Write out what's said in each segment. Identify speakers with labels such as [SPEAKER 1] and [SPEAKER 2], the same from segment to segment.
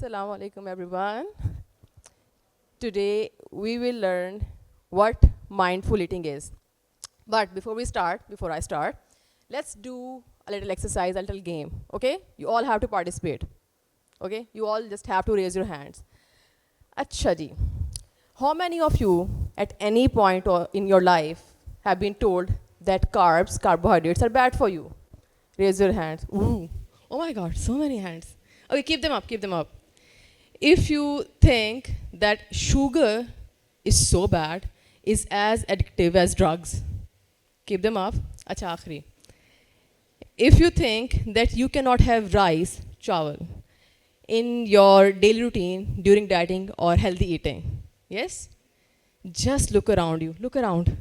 [SPEAKER 1] Assalamu alaikum everyone. Today we will learn what mindful eating is. But before I start, let's do a little exercise, a little game. Okay? You all have to participate. Okay? You all just have to raise your hands. Acha ji. How many of you at any point in your life have been told that carbohydrates are bad for you? Raise your hands. Ooh. Oh my god, so many hands. Okay, keep them up, keep them up. If you think that sugar is so bad, is as addictive as drugs, keep them up. Acha aakhri. If you think that you cannot have rice, chawal, in your daily routine during dieting or healthy eating, yes? Just look around you. Look around.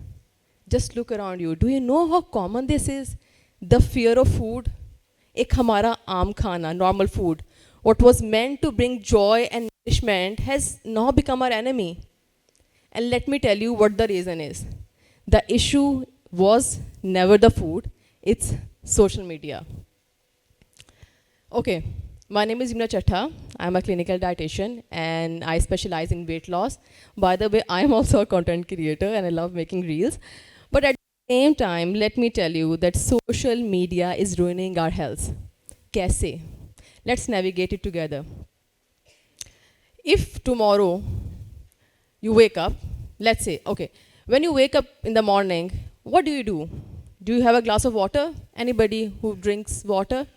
[SPEAKER 1] Just look around you. Do you know how common this is? The fear of food. एक हमारा आम खाना, normal food, what was meant to bring joy and nourishment has now become our enemy. And let me tell you what the reason is. The issue was never the food, it's social media. Okay, my name is Yumna Chattha. I'm a clinical dietitian and I specialize in weight loss. By the way, I'm also a content creator and I love making reels. But at the same time, let me tell you that social media is ruining our health. Kaise? Let's navigate it together. If tomorrow you wake up, let's say, okay, when you wake up in the morning, what do you do? Do you have a glass of water? Anybody who drinks water?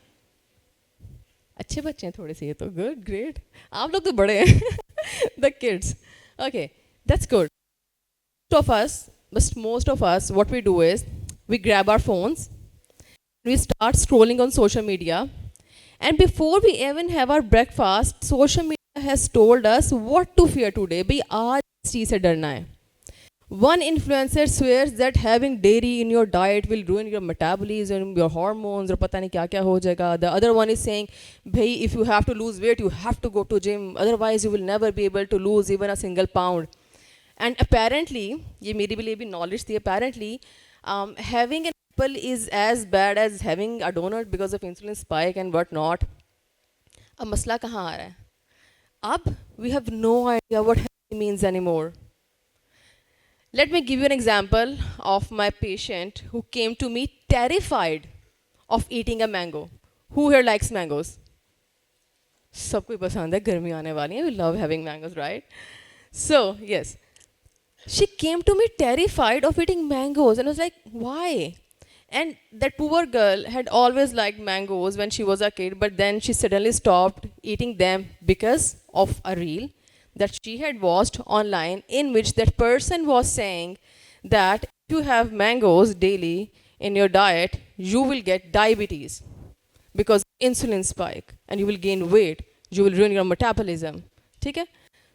[SPEAKER 1] अच्छे बच्चे हैं थोड़े से ये तो good, great. आप लोग तो बड़े हैं. The kids. Okay, that's good. Most of us, what we do is we grab our phones, we start scrolling on social media, and before we even have our breakfast, social media has told us what to fear today. भाई आज इस चीज़ से डरना है. One influencer swears that having dairy in your diet will ruin your metabolism, your hormones, और पता नहीं क्या क्या हो जाएगा. The other one is saying, भाई if you have to lose weight, you have to go to gym. Otherwise, you will never be able to lose even a single pound. And apparently, ये मेरे लिए भी knowledge थी. Apparently, having an apple is as bad as having a donut because of insulin spike and whatnot. अब मसला कहाँ आ रहा है? अब we have no idea what healthy means anymore. Let me give you an example of my patient who came to me terrified of eating a mango. Who here likes mangoes? सबको पसंद है, गर्मी आने वाली है. We love having mangoes, right? So, yes. She came to me terrified of eating mangoes and I was like, why? And that poor girl had always liked mangoes when she was a kid, but then she suddenly stopped eating them because of a reel that she had watched online in which that person was saying that if you have mangoes daily in your diet, you will get diabetes because insulin spike and you will gain weight, you will ruin your metabolism. Okay?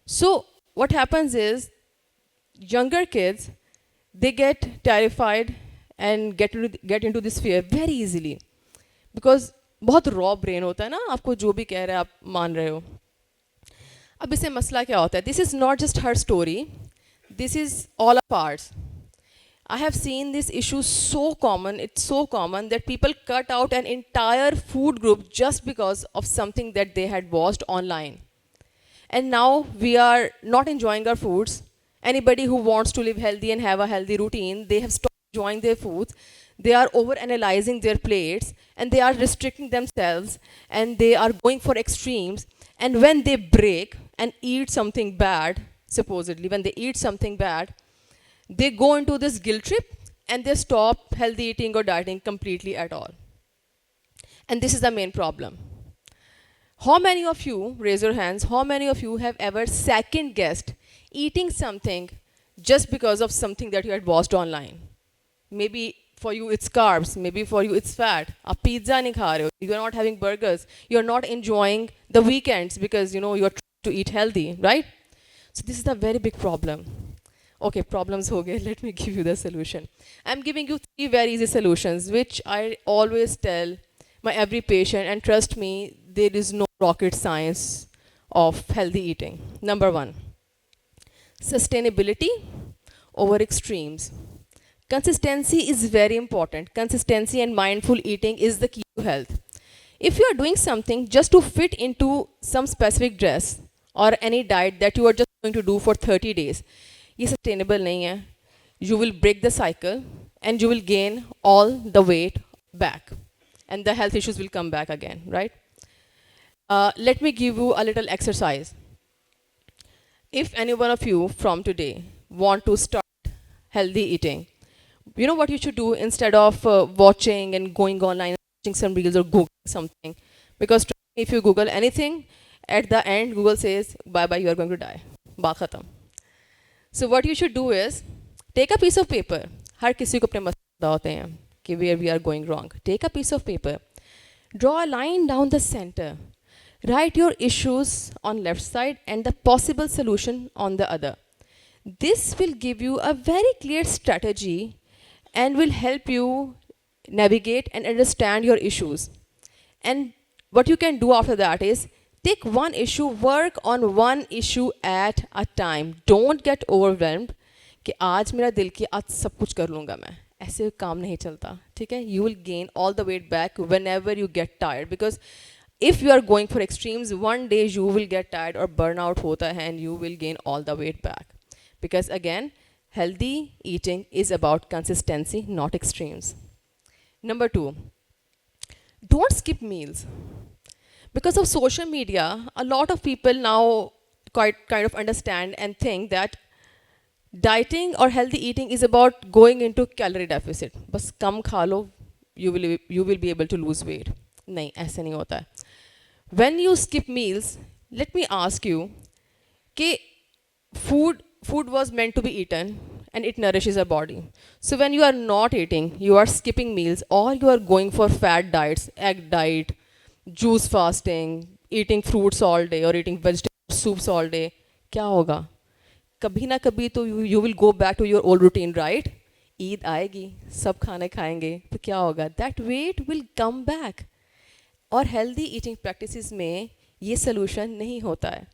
[SPEAKER 1] So what happens is younger kids, they get terrified and get into this fear very easily because बहुत raw brain होता है ना, आपको जो भी कह रहे हैं आप मान रहे हो. अब इससे मसला क्या होता है? This is not just her story, this is all of ours. I have seen this issue so common, it's so common that people cut out an entire food group just because of something that they had watched online. And now we are not enjoying our foods. Anybody who wants to live healthy and have a healthy routine, they have stopped enjoying their foods. They are over-analyzing their plates and they are restricting themselves and they are going for extremes. And when they break and eat something bad, supposedly, when they eat something bad, they go into this guilt trip and they stop healthy eating or dieting completely at all. And this is the main problem. How many of you, raise your hands, how many of you have ever second guessed eating something just because of something that you had watched online? Maybe for you it's carbs, maybe for you it's fat. आप pizza नहीं खा रहे हो, you are not having burgers, you are not enjoying the weekends because you know you are trying to eat healthy, right? So this is a very big problem. Okay, problems ho gaye. Let me give you the solution. I'm giving you 3 very easy solutions which I always tell my every patient, and trust me, there is no rocket science of healthy eating. Number 1, sustainability over extremes. Consistency is very important. Consistency and mindful eating is the key to health. If you are doing something just to fit into some specific dress or any diet that you are just going to do for 30 days, ये sustainable नहीं है. You will break the cycle and you will gain all the weight back. And the health issues will come back again, right? Let me give you a little exercise. If any one of you from today want to start healthy eating, you know what you should do instead of watching and going online, watching some reels or Googling something. Because if you Google anything, at the end, Google says, bye-bye, you are going to die. Baat khatam. So what you should do is, take a piece of paper. हर किसी को अपने मसले होते हैं कि where we are going wrong. Take a piece of paper. Draw a line down the center. Write your issues on left side and the possible solution on the other. This will give you a very clear strategy and will help you navigate and understand your issues. And what you can do after that is take one issue, work on one issue at a time. Don't get overwhelmed कि आज मेरा दिल की आज सब कुछ कर लूँगा मैं. ऐसे काम नहीं चलता, ठीक है? You will gain all the weight back whenever you get tired, because if you are going for extremes, one day you will get tired or burnout होता है and you will gain all the weight back. Because again, healthy eating is about consistency, not extremes. Number 2, don't skip meals. Because of social media, a lot of people now kind of understand and think that dieting or healthy eating is about going into calorie deficit. बस कम खा लो, you will be able to lose weight. नहीं, ऐसे नहीं होता है. When you skip meals, let me ask you कि food was meant to be eaten and it nourishes our body. So when you are not eating, you are skipping meals or you are going for fat diets, egg diet, juice fasting, eating fruits all day or eating vegetable soups all day, क्या होगा? कभी ना कभी तो you will go back to your old routine, right? Eid आएगी, सब खाने खाएंगे, तो क्या होगा? That weight will come back. और healthy eating practices में ये solution नहीं होता है.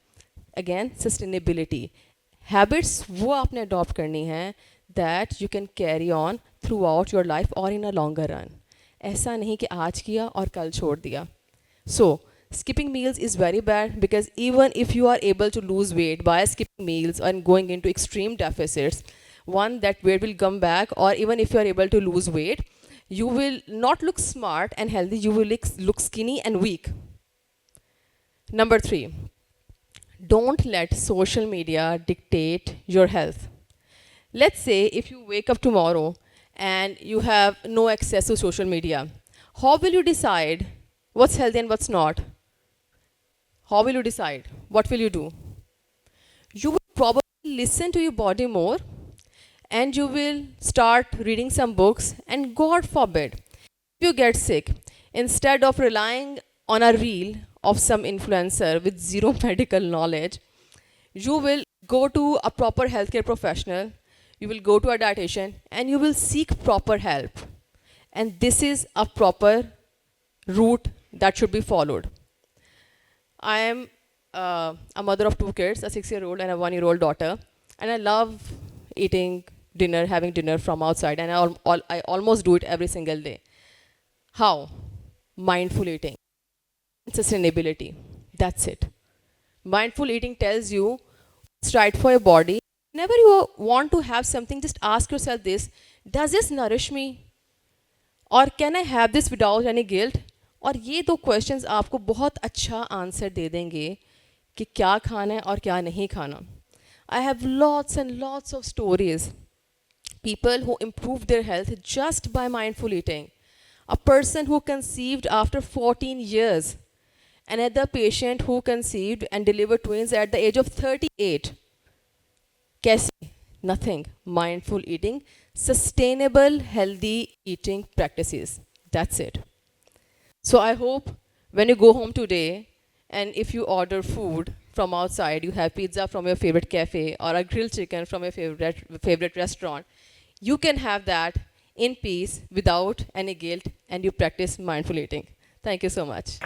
[SPEAKER 1] Again, sustainability. Habits वो आपने adopt करनी है that you can carry on throughout your life or in a longer run. ऐसा नहीं कि आज किया और कल छोड़ दिया. So, skipping meals is very bad, because even if you are able to lose weight by skipping meals and going into extreme deficits, one, that weight will come back, or even if you are able to lose weight, you will not look smart and healthy, you will look skinny and weak. Number 3, don't let social media dictate your health. Let's say if you wake up tomorrow and you have no access to social media, how will you decide what's healthy and what's not? How will you decide? What will you do? You will probably listen to your body more, and you will start reading some books, and God forbid, if you get sick, instead of relying on a reel of some influencer with zero medical knowledge, you will go to a proper healthcare professional, you will go to a dietitian, and you will seek proper help. And this is a proper route that should be followed. I am a mother of 2 kids, a 6-year-old and a 1-year-old daughter, and I love eating dinner, having dinner from outside, and I almost do it every single day. How? Mindful eating. Sustainability. That's it. Mindful eating tells you what's right for your body. Whenever you want to have something, just ask yourself this: does this nourish me? Or can I have this without any guilt? और ये 2 questions आपको बहुत अच्छा answer दे देंगे कि क्या खाना है और क्या नहीं खाना. I have lots and lots of stories. People who improved their health just by mindful eating. A person who conceived after 14 years. Another patient who conceived and delivered twins at the age of 38. कैसे? Nothing. Mindful eating. Sustainable, healthy eating practices. That's it. So I hope when you go home today, and if you order food from outside, you have pizza from your favorite cafe or a grilled chicken from your favorite restaurant, you can have that in peace without any guilt, and you practice mindful eating. Thank you so much.